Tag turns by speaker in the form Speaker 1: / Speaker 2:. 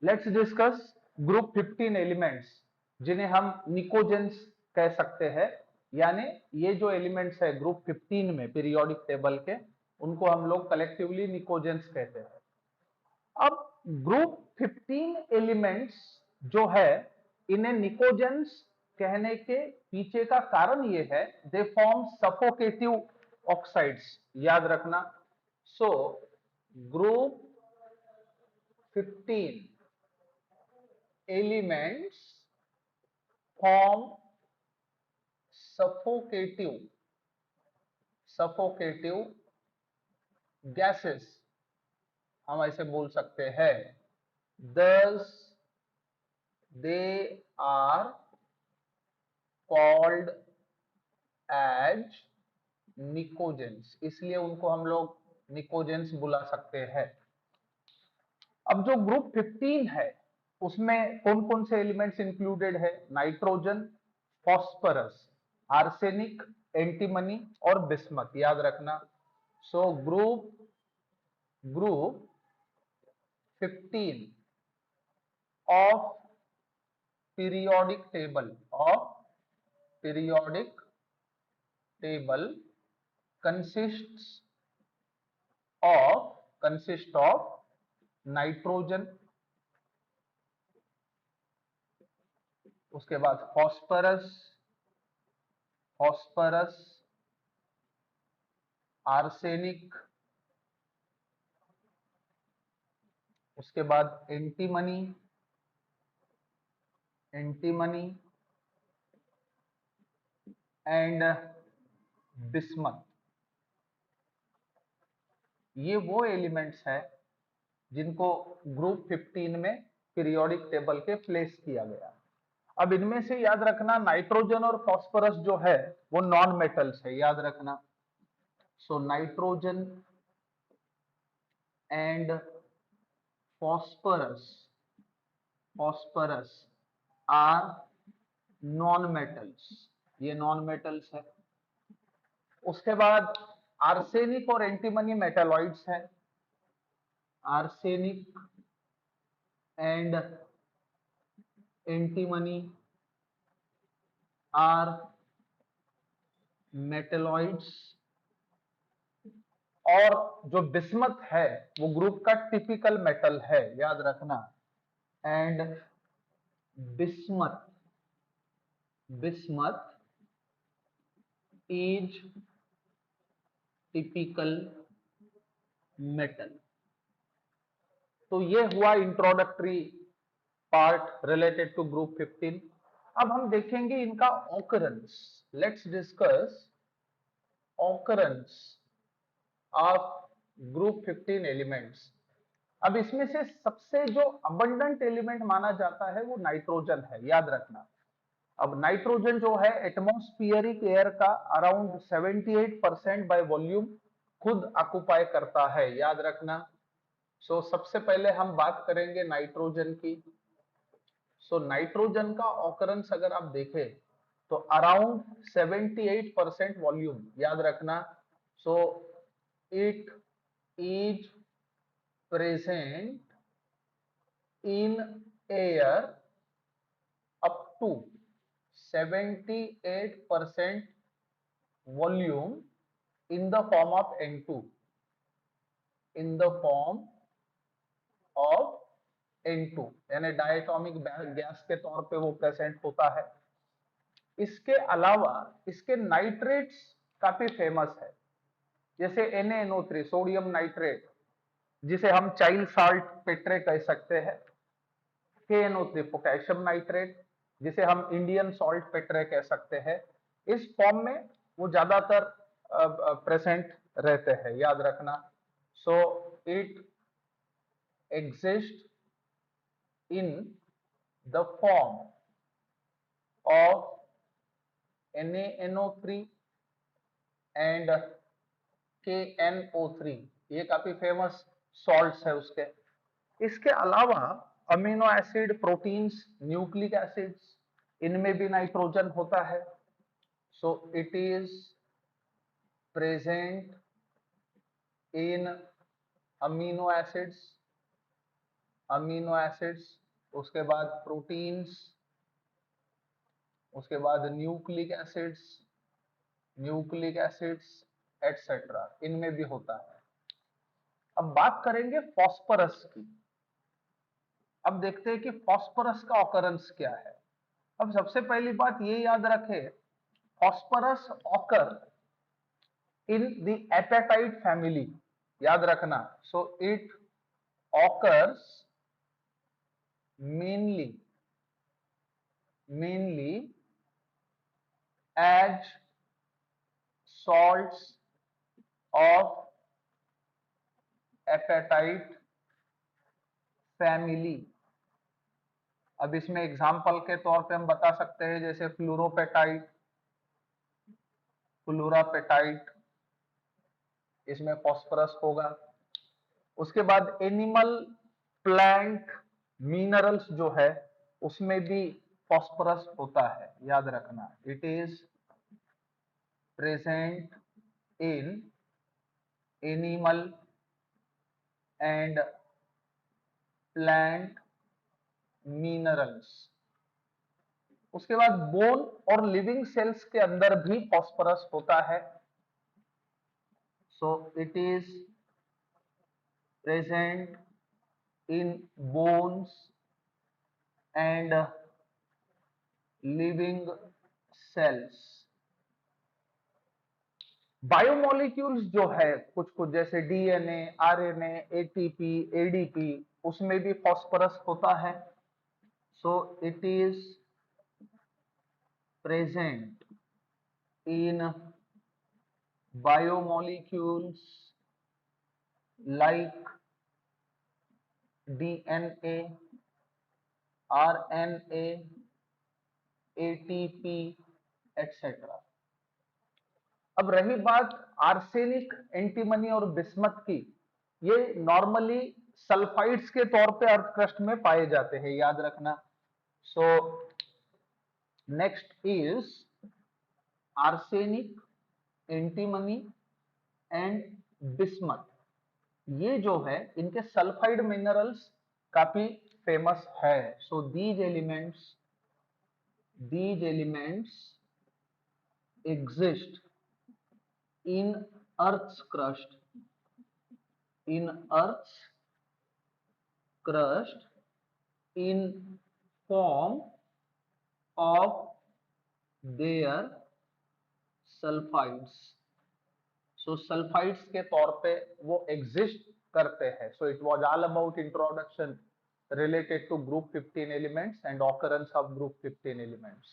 Speaker 1: Let's discuss group 15 elements जिन्हें हम pnictogens कह सकते हैं। यानी ये जो एलिमेंट्स है ग्रुप 15 में पीरियोडिक टेबल के, उनको हम लोग कलेक्टिवली निकोजेंस कहते हैं। अब ग्रुप 15 एलिमेंट्स जो है, इन्हें निकोजेंस कहने के पीछे का कारण ये है, दे फॉर्म सफोकेटिव ऑक्साइड्स। याद रखना। So group 15 elements form suffocative suffocative gases, हम ऐसे बोल सकते हैं। Thus they are called as pnictogens, इसलिए उनको हम लोग निकोजेंस बुला सकते हैं। अब जो ग्रुप 15 है उसमें कौन कौन से एलिमेंट्स इंक्लूडेड है? नाइट्रोजन, फॉस्फोरस, आर्सेनिक, एंटीमनी और बिस्मथ। याद रखना। So group 15 of periodic table consists of nitrogen, उसके बाद फॉस्फोरस, आर्सेनिक, उसके बाद एंटीमनी एंड बिस्मथ। ये वो एलिमेंट्स हैं जिनको ग्रुप 15 में पीरियोडिक टेबल के प्लेस किया गया। अब इनमें से याद रखना, नाइट्रोजन और फॉस्फोरस जो है वो नॉन मेटल्स है। याद रखना। So nitrogen and phosphorus are non metals, ये नॉन मेटल्स है। उसके बाद आर्सेनिक और एंटीमनी मेटालॉइड्स है। Arsenic and antimony are metalloids. और जो बिस्मथ है वो ग्रुप का टिपिकल मेटल है। याद रखना। And bismuth is typical metal. तो ये हुआ introductory part related to group 15। अब हम देखेंगे इनका occurrence. Let's discuss occurrence of group 15 elements. अब इसमें से सबसे जो अबंडेंट एलिमेंट माना जाता है वो नाइट्रोजन है। याद रखना। अब नाइट्रोजन जो है एटमॉस्फियरिक एयर का अराउंड 78% बाय वॉल्यूम खुद ऑक्युपाई करता है। याद रखना। सो सबसे पहले हम बात करेंगे नाइट्रोजन की। सो नाइट्रोजन का ऑकरेंस अगर आप देखें तो अराउंड 78% वॉल्यूम। याद रखना। So it is present in air up to 78% volume in the form of N2, in the form of N2, यानी डायटोमिक गैस के तौर पे वो प्रेजेंट होता है। इसके अलावा इसके नाइट्रेट्स काफी फेमस है, जैसे NaNO3 सोडियम नाइट्रेट, जिसे हम चाइल्ड साल्ट पेट्रे कह सकते हैं। KNO3 पोटेशियम नाइट्रेट, जिसे हम इंडियन सॉल्ट पेट्रे कह सकते हैं। इस फॉर्म में वो ज्यादातर प्रेजेंट रहते हैं। याद रखना। So it exist in the form of NaNO3 and KNO3। ये काफी फेमस सॉल्ट्स है उसके। इसके अलावा amino acid, proteins, nucleic acids, इनमें भी नाइट्रोजन होता है। सो it is present in amino acids amino acids, उसके बाद प्रोटीन्स, उसके बाद न्यूक्लिक एसिड्स एटसेट्रा, इनमें भी होता है। अब बात करेंगे फास्फोरस की। अब देखते हैं कि फास्फोरस का ऑकरेंस क्या है। अब सबसे पहली बात ये याद रखें, phosphorus occur in the apatite family, याद रखना। So it occurs mainly as salts of apatite family. अब इसमें एग्जाम्पल के तौर पे हम बता सकते हैं, जैसे फ्लोरोपेटाइट, फ्लोरापेटाइट, इसमें फास्फोरस होगा। उसके बाद एनिमल प्लांट मिनरल्स जो है उसमें भी फास्फोरस होता है, याद रखना। It is present in animal and plant minerals. उसके बाद बोन और लिविंग सेल्स के अंदर भी फास्फोरस होता है। सो it is present in bones and living cells. Biomolecules जो है कुछ कुछ, जैसे डीएनए, आरएनए, एटीपी, एडीपी, उसमें भी फास्फोरस होता है। सो it is present in biomolecules like DNA, RNA, ATP etcetera. अब रही बात आर्सेनिक, एंटीमनी और बिस्मथ की, ये नॉर्मली सल्फाइड्स के तौर पे अर्थ क्रस्ट में पाए जाते हैं, याद रखना। So next is arsenic, antimony and bismuth. ये जो है इनके सल्फाइड मिनरल्स काफी फेमस है। So these elements exist in earth's crust in form of their sulfides. So sulfides के तौर पे वो exist करते हैं. So it was all about introduction related to group 15 elements and occurrence of group 15 elements.